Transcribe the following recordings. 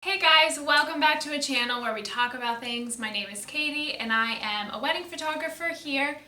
Hey guys, welcome back to a channel where we talk about things. My name is Katie and I am a wedding photographer here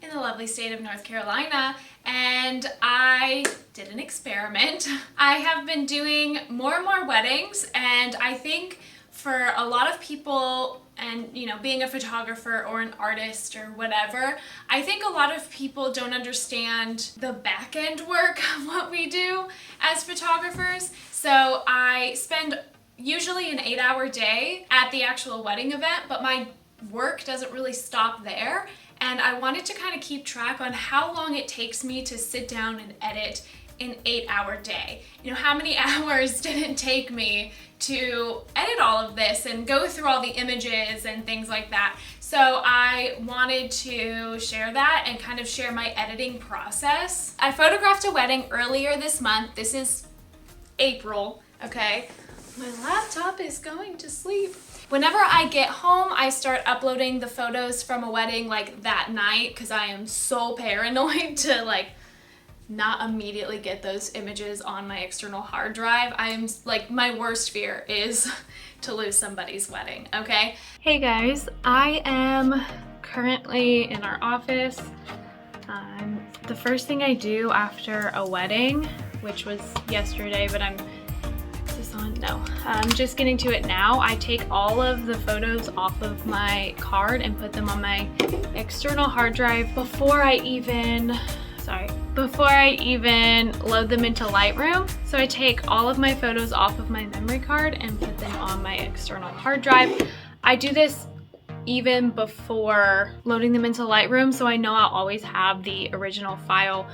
in the lovely state of North Carolina, and I did an experiment. I have been doing more and more weddings, and I think for a lot of people, and being a photographer or an artist or whatever, I think a lot of people don't understand the back end work of what we do as photographers. So I spend usually an 8-hour day at the actual wedding event, but my work doesn't really stop there. And I wanted to kind of keep track on how long it takes me to sit down and edit an 8-hour day. How many hours did it take me to edit all of this and go through all the images and things like that? So I wanted to share that and kind of share my editing process. I photographed a wedding earlier this month. This is April, okay? My laptop is going to sleep. Whenever I get home, I start uploading the photos from a wedding like that night because I am so paranoid to not immediately get those images on my external hard drive. I'm like, my worst fear is to lose somebody's wedding, okay? Hey guys, I am currently in our office. The first thing I do after a wedding, which was yesterday, but I'm just getting to it now. I take all of the photos off of my card and put them on my external hard drive before I even load them into Lightroom. So I take all of my photos off of my memory card and put them on my external hard drive. I do this even before loading them into Lightroom, so I know I'll always have the original file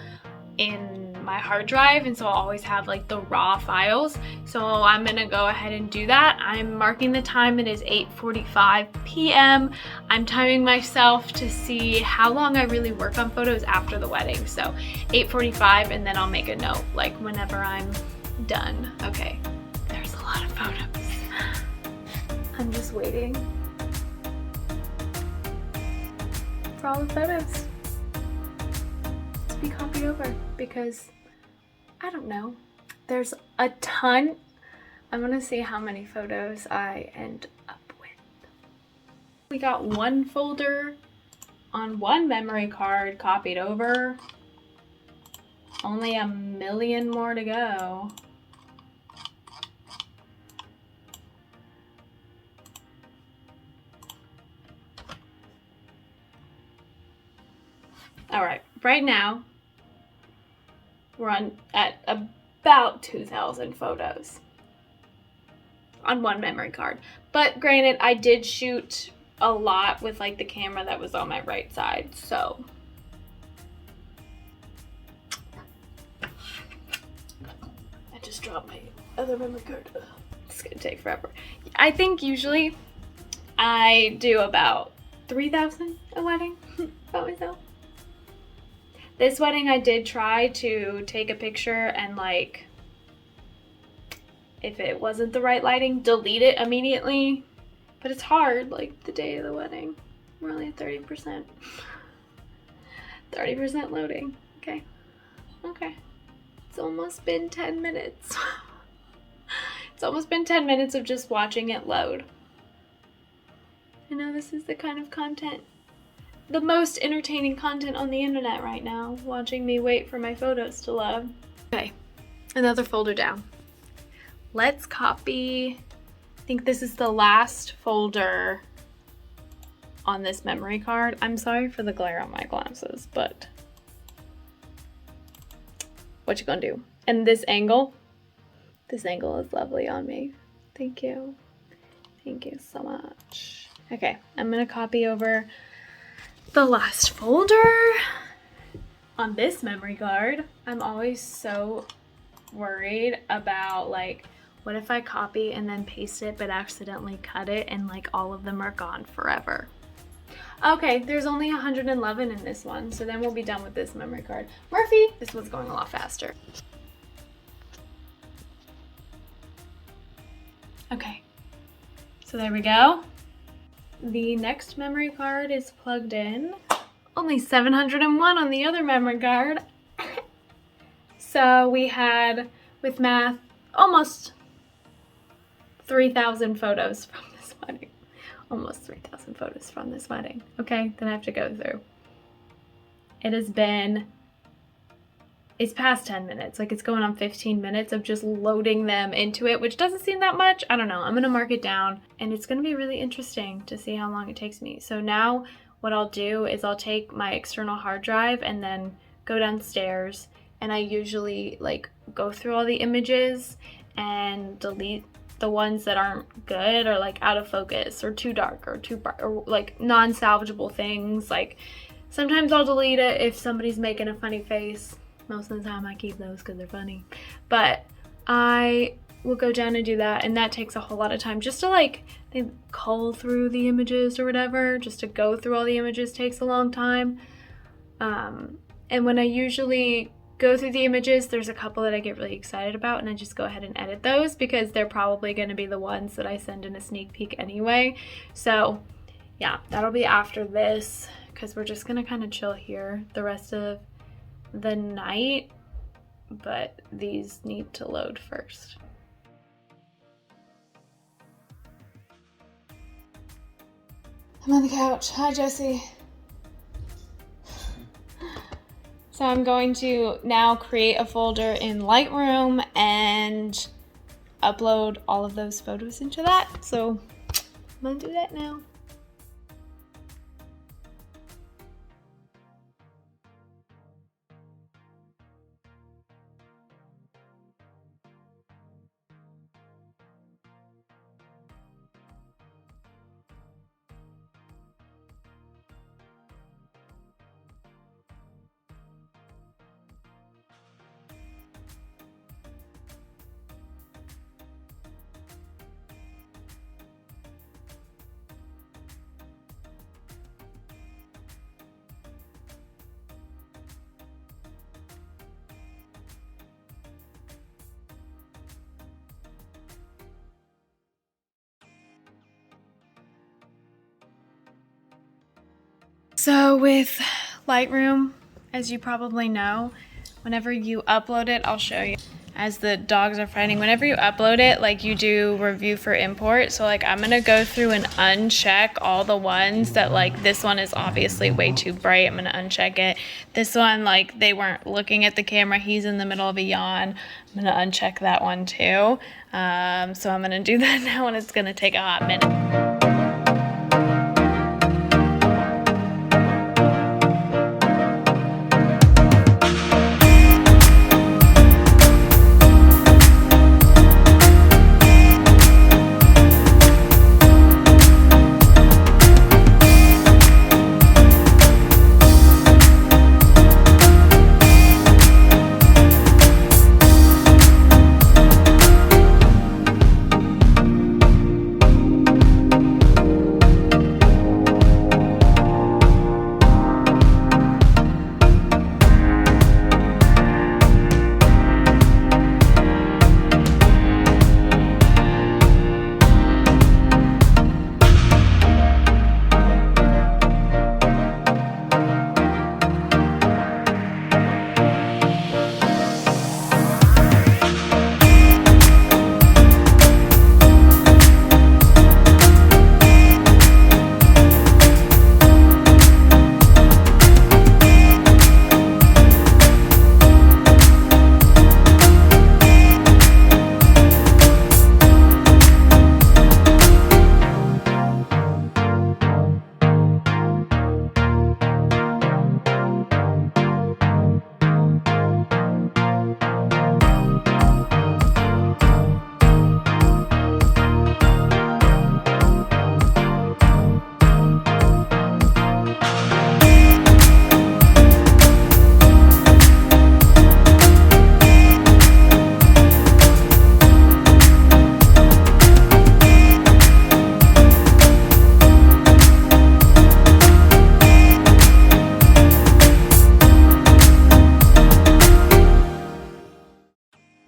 in my hard drive, and so I'll always have like the raw files. So I'm gonna go ahead and do that. I'm marking the time. It is 8:45 p.m. I'm timing myself to see how long I really work on photos after the wedding. So 8:45, and then I'll make a note like whenever I'm done. Okay, there's a lot of photos. I'm just waiting for all the photos to be copied over because I don't know. There's a ton. I'm gonna see how many photos I end up with. We got one folder on one memory card copied over. Only 1 million more to go. All right, right now we're at about 2,000 photos on one memory card. But granted, I did shoot a lot with like the camera that was on my right side, so I just dropped my other memory card. Ugh, it's gonna take forever. I think usually I do about 3,000 a wedding by myself. This wedding I did try to take a picture and if it wasn't the right lighting, delete it immediately. But it's hard, like the day of the wedding. We're only at 30%. 30% loading, okay. Okay, it's almost been 10 minutes. It's almost been 10 minutes of just watching it load. I know this is the kind of content, the most entertaining content on the internet right now, watching me wait for my photos to load. Okay, another folder down. Let's copy, I think this is the last folder on this memory card. I'm sorry for the glare on my glasses, but what you gonna do? And this angle is lovely on me. Thank you. Thank you so much. Okay, I'm gonna copy over the last folder on this memory card. I'm always so worried about what if I copy and then paste it but accidentally cut it and all of them are gone forever. Okay, there's only 111 in this one, so then we'll be done with this memory card. Murphy, this one's going a lot faster. Okay, so there we go. The next memory card is plugged in. Only 701 on the other memory card. So we had, with math, almost 3,000 photos from this wedding. Almost 3,000 photos from this wedding, okay, that I have to go through. It's past 10 minutes, like it's going on 15 minutes of just loading them into it, which doesn't seem that much. I don't know, I'm gonna mark it down, and it's gonna be really interesting to see how long it takes me. So now what I'll do is I'll take my external hard drive and then go downstairs, and I usually like go through all the images and delete the ones that aren't good or like out of focus or too dark or too bright or like non-salvageable things. Like sometimes I'll delete it if somebody's making a funny face. Most of the time I keep those because they're funny, but I will go down and do that, and that takes a whole lot of time just to like cull through the images or whatever. Just to go through all the images takes a long time. And when I usually go through the images, there's a couple that I get really excited about, and I just go ahead and edit those because they're probably going to be the ones that I send in a sneak peek anyway. So yeah, that'll be after this because we're just gonna kind of chill here the rest of the night, but these need to load first. I'm on the couch. Hi, Jesse. So I'm going to now create a folder in Lightroom and upload all of those photos into that. So I'm gonna do that now. So with Lightroom, as you probably know, whenever you upload it, I'll show you as the dogs are fighting. Whenever you upload it, like you do review for import. So like I'm gonna go through and uncheck all the ones that like this one is obviously way too bright. I'm gonna uncheck it. This one, like they weren't looking at the camera. He's in the middle of a yawn. I'm gonna uncheck that one too. So I'm gonna do that now, and it's gonna take a hot minute.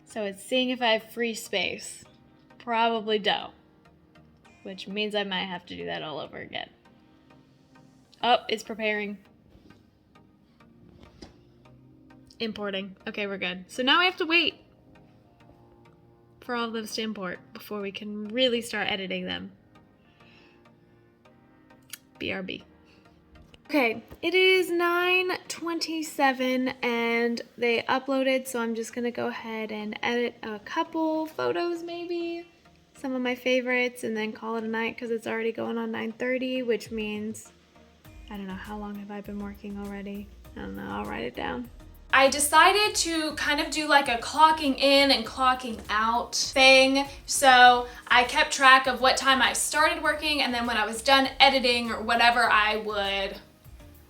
So it's seeing if I have free space. Probably don't. Which means I might have to do that all over again. Oh, it's preparing. Importing. Okay, we're good. So now I have to wait. for all of those to import before we can really start editing them. BRB. Okay, it is 9:27 and they uploaded, so I'm just gonna go ahead and edit a couple photos, maybe some of my favorites, and then call it a night because it's already going on 9:30, which means, I don't know, how long have I been working already? I don't know, I'll write it down. I decided to kind of do like a clocking in and clocking out thing. So I kept track of what time I started working, and then when I was done editing or whatever, I would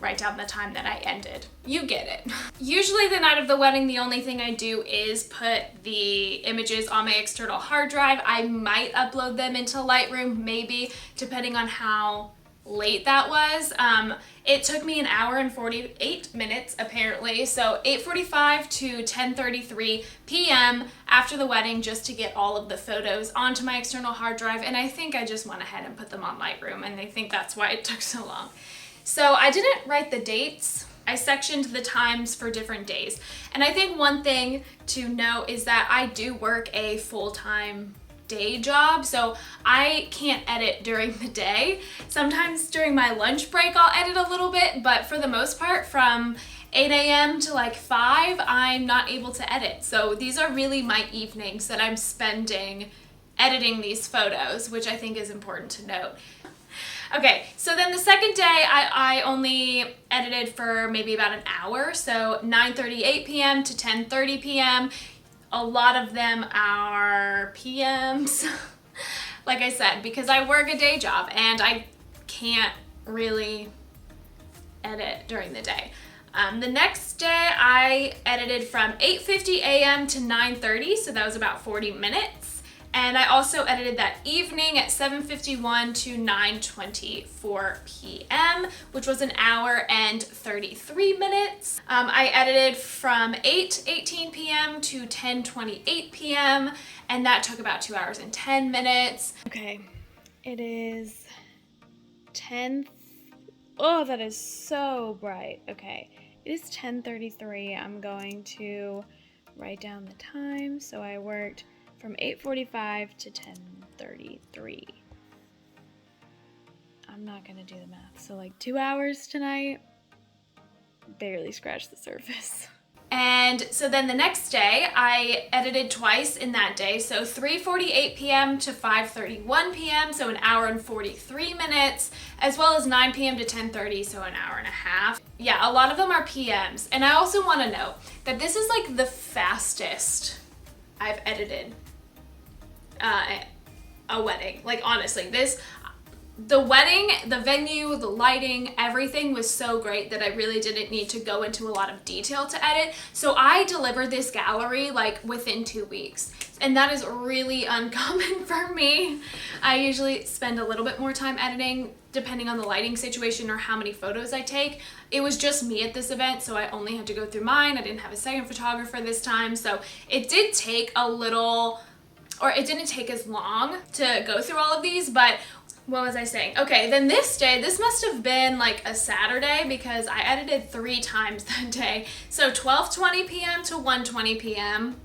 write down the time that I ended. You get it. Usually the night of the wedding, the only thing I do is put the images on my external hard drive. I might upload them into Lightroom, maybe, depending on how late that was. It took me 1 hour and 48 minutes apparently, so 8:45 to 10:33 p.m. after the wedding, just to get all of the photos onto my external hard drive, and I think I just went ahead and put them on Lightroom, and I think that's why it took so long. So I didn't write the dates. I sectioned the times for different days. And I think one thing to note is that I do work a full-time day job, so I can't edit during the day. Sometimes during my lunch break I'll edit a little bit, but for the most part from 8 a.m. to like 5, I'm not able to edit. So these are really my evenings that I'm spending editing these photos, which I think is important to note. Okay, so then the second day I only edited for maybe about an hour, so 9:38 p.m. to 10:30 p.m. A lot of them are PMs, like I said, because I work a day job and I can't really edit during the day. The next day I edited from 8:50 a.m. to 9:30, so that was about 40 minutes. And I also edited that evening at 7:51 to 9:24 p.m., which was 1 hour and 33 minutes. I edited from 8:18 p.m. to 10:28 p.m., and that took about 2 hours and 10 minutes. Okay, it is 10. Oh, that is so bright. Okay, it is 10:33. I'm going to write down the time. So I worked from 8:45 to 10:33. I'm not gonna do the math. So like 2 hours tonight, barely scratched the surface. And so then the next day, I edited twice in that day. So 3:48 p.m. to 5:31 p.m., so 1 hour and 43 minutes, as well as 9 p.m. to 10:30, so 1 hour and a half. Yeah, a lot of them are PMs. And I also wanna note that this is like the fastest I've edited a wedding. Like honestly, the wedding, the venue, the lighting, everything was so great that I really didn't need to go into a lot of detail to edit. So I delivered this gallery like within 2 weeks. And that is really uncommon for me. I usually spend a little bit more time editing depending on the lighting situation or how many photos I take. It was just me at this event, so I only had to go through mine. I didn't have a second photographer this time. So it did take a little, or it didn't take as long to go through all of these, but what was I saying? Okay, then this day, this must have been like a Saturday because I edited 3 times that day. So 12:20 p.m. to 1:20 p.m.,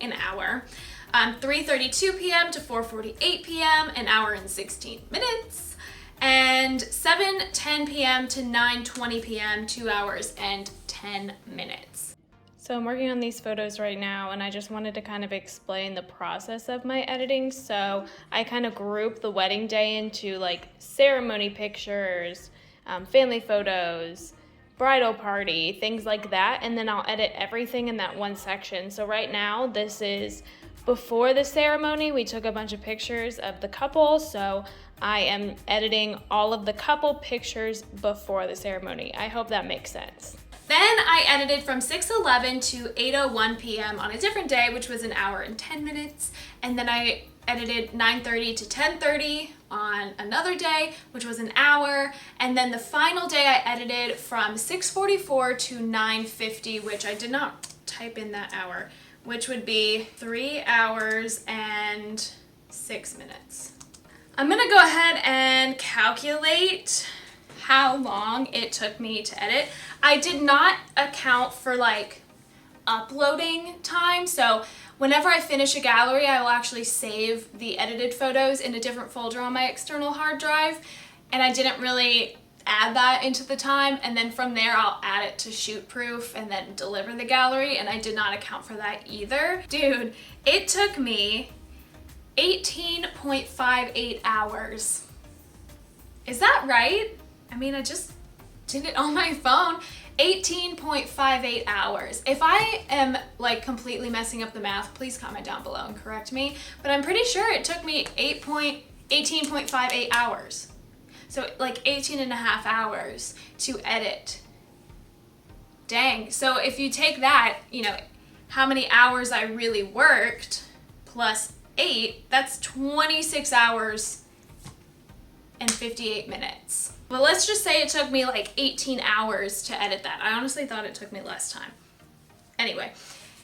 an hour. 3:32 p.m. to 4:48 p.m., an hour and 16 minutes. And 7:10 p.m. to 9:20 p.m., 2 hours and 10 minutes. So I'm working on these photos right now, and I just wanted to kind of explain the process of my editing. So I kind of group the wedding day into like ceremony pictures, family photos, bridal party, things like that, and then I'll edit everything in that one section. So right now, this is before the ceremony. We took a bunch of pictures of the couple, so I am editing all of the couple pictures before the ceremony. I hope that makes sense. Then I edited from 6:11 to 8:01 p.m. on a different day, which was 1 hour and 10 minutes. And then I edited 9:30 to 10:30 on another day, which was an hour. And then the final day I edited from 6:44 to 9:50, which I did not type in that hour, which would be 3 hours and 6 minutes. I'm gonna go ahead and calculate how long it took me to edit. I did not account for like uploading time. So whenever I finish a gallery, I will actually save the edited photos in a different folder on my external hard drive, and I didn't really add that into the time, and then from there I'll add it to Shootproof and then deliver the gallery, and I did not account for that either. Dude, it took me 18.58 hours. Is that right? I mean, I just did it on my phone. 18.58 hours. If I am like completely messing up the math, please comment down below and correct me, but I'm pretty sure it took me 18.58 hours. So like 18 and a half hours to edit. Dang. So if you take that, you know, how many hours I really worked plus 8, that's 26 hours and 58 minutes. But let's just say it took me like 18 hours to edit that. I honestly thought it took me less time. Anyway,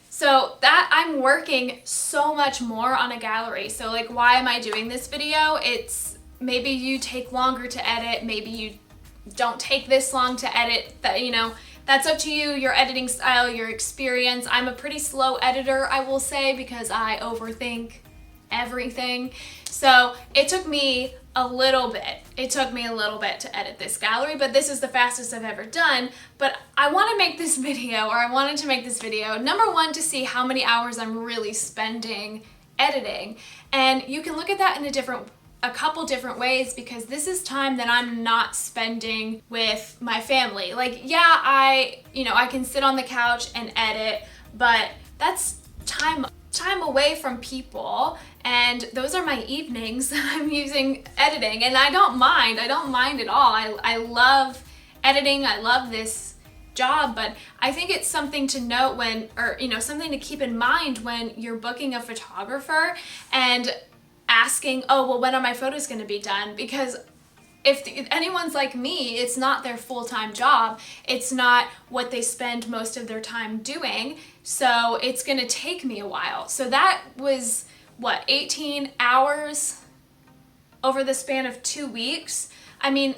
so that I'm working so much more on a gallery. So like, why am I doing this video? It's maybe you take longer to edit, maybe you don't take this long to edit, that, you know, that's up to you, your editing style, your experience. I'm a pretty slow editor, I will say, because I overthink everything. So it took me a little bit. It took me a little bit to edit this gallery, but this is the fastest I've ever done. But I want to make this video, or I wanted to make this video, number one, to see how many hours I'm really spending editing. And you can look at that in a couple different ways, because this is time that I'm not spending with my family. Like, yeah, I can sit on the couch and edit, but that's time away from people, and those are my evenings that I'm using editing, and I don't mind at all. I love editing, I love this job, but I think it's something to note something to keep in mind when you're booking a photographer and asking, oh, well, when are my photos going to be done? Because if anyone's like me, it's not their full-time job. It's not what they spend most of their time doing. So it's going to take me a while. So that was, what, 18 hours over the span of 2 weeks? I mean,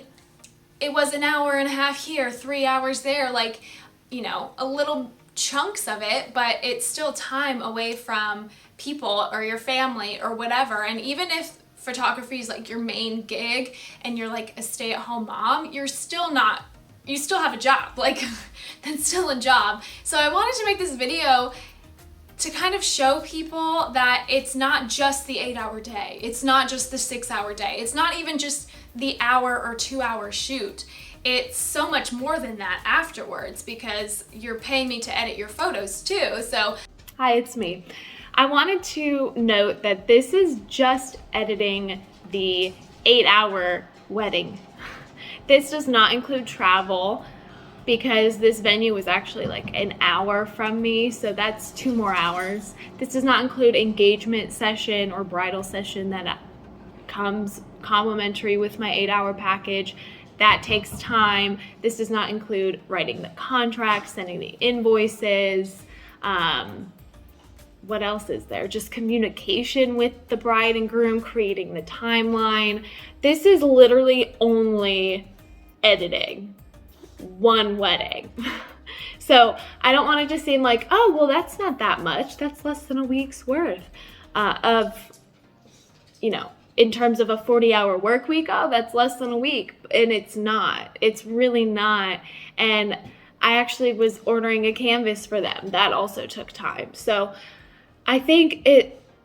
it was an hour and a half here, 3 hours there, like, you know, a little chunks of it, but it's still time away from people or your family or whatever. And even if photography is like your main gig and you're like a stay-at-home mom, you still have a job. Like, that's still a job. So I wanted to make this video to kind of show people that it's not just the 8-hour day. It's not just the 6-hour day. It's not even just the hour or 2-hour shoot. It's so much more than that afterwards, because you're paying me to edit your photos too. So, hi, it's me. I wanted to note that this is just editing the 8-hour wedding. This does not include travel, because this venue was actually like an hour from me, so that's 2 more hours. This does not include engagement session or bridal session that comes complimentary with my 8-hour package. That takes time. This does not include writing the contract, sending the invoices. What else is there? Just communication with the bride and groom, creating the timeline. This is literally only editing one wedding. So I don't want it to seem like, oh, well, that's not that much. That's less than a week's worth of, in terms of a 40-hour work week. Oh, that's less than a week. And it's not. It's really not. And I actually was ordering a canvas for them. That also took time. So I think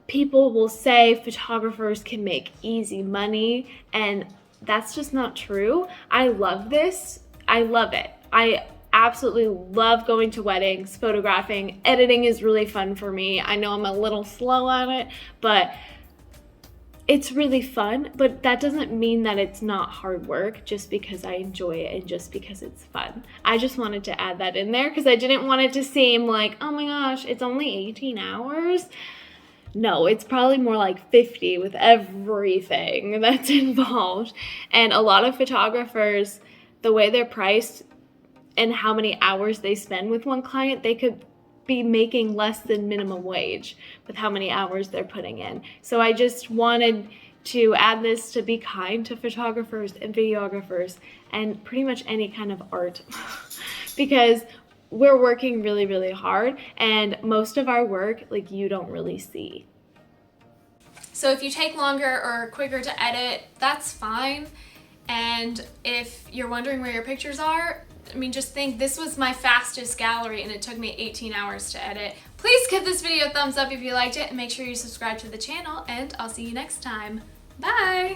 people will say photographers can make easy money, and that's just not true. I love this. I love it. I absolutely love going to weddings, photographing. Editing is really fun for me. I know I'm a little slow on it, but it's really fun. But that doesn't mean that it's not hard work just because I enjoy it and just because it's fun. I just wanted to add that in there because I didn't want it to seem like, oh my gosh, it's only 18 hours. No, it's probably more like 50 with everything that's involved. And a lot of photographers, the way they're priced and how many hours they spend with one client, they could be making less than minimum wage with how many hours they're putting in. So I just wanted to add this to be kind to photographers and videographers and pretty much any kind of art because we're working really, really hard, and most of our work, like, you don't really see. So if you take longer or quicker to edit, that's fine. And if you're wondering where your pictures are, I mean, just think this was my fastest gallery and it took me 18 hours to edit. Please give this video a thumbs up if you liked it and make sure you subscribe to the channel, and I'll see you next time. Bye!